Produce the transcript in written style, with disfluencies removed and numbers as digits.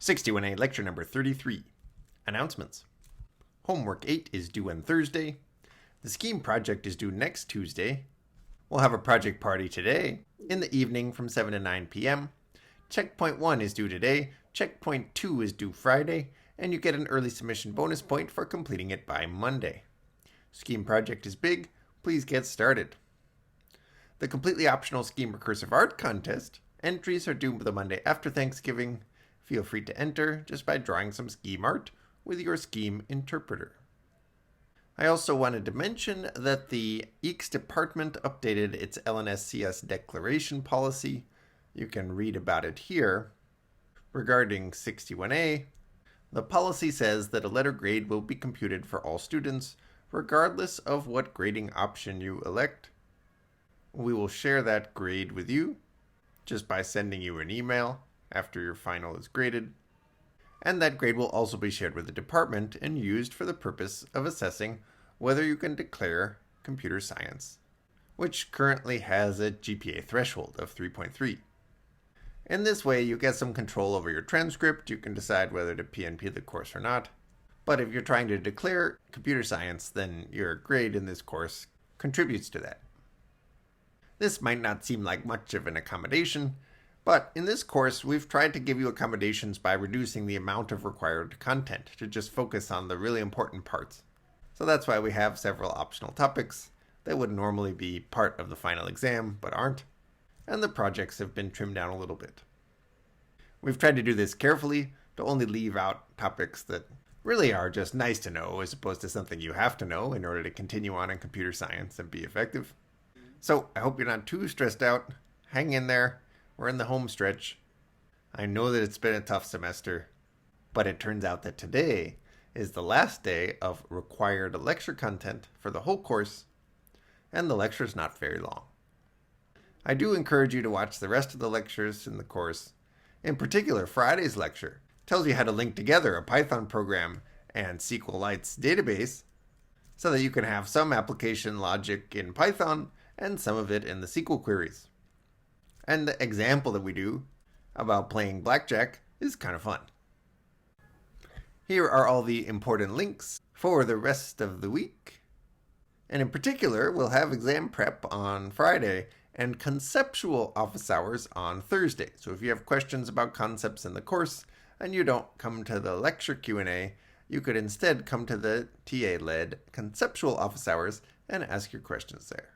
61A lecture number 33. Announcements. Homework 8 is due on Thursday. The SCHEME project is due next Tuesday. We'll have a project party today in the evening from 7 to 9 p.m. Checkpoint 1 is due today. Checkpoint 2 is due Friday. And you get an early submission bonus point for completing it by Monday. SCHEME project is big. Please get started. The completely optional SCHEME Recursive Art Contest entries are due the Monday after Thanksgiving. Feel free to enter just by drawing some SCHEME art with your SCHEME interpreter. I also wanted to mention that the EECS department updated its LNSCS declaration policy. You can read about it here. Regarding 61A, the policy says that a letter grade will be computed for all students, regardless of what grading option you elect. We will share that grade with you just by sending you an email after your final is graded. And that grade will also be shared with the department and used for the purpose of assessing whether you can declare computer science, which currently has a GPA threshold of 3.3. In this way, you get some control over your transcript. You can decide whether to PNP the course or not. But if you're trying to declare computer science, then your grade in this course contributes to that. This might not seem like much of an accommodation, but in this course, we've tried to give you accommodations by reducing the amount of required content to just focus on the really important parts. So that's why we have several optional topics that would normally be part of the final exam, but aren't. And the projects have been trimmed down a little bit. We've tried to do this carefully to only leave out topics that really are just nice to know as opposed to something you have to know in order to continue on in computer science and be effective. So I hope you're not too stressed out. Hang in there. We're in the home stretch. I know that it's been a tough semester, but it turns out that today is the last day of required lecture content for the whole course, and the lecture is not very long. I do encourage you to watch the rest of the lectures in the course. In particular, Friday's lecture tells you how to link together a Python program and SQLite's database so that you can have some application logic in Python and some of it in the SQL queries. And the example that we do about playing blackjack is kind of fun. Here are all the important links for the rest of the week. And in particular, we'll have exam prep on Friday and conceptual office hours on Thursday. So if you have questions about concepts in the course and you don't come to the lecture Q&A, you could instead come to the TA-led conceptual office hours and ask your questions there.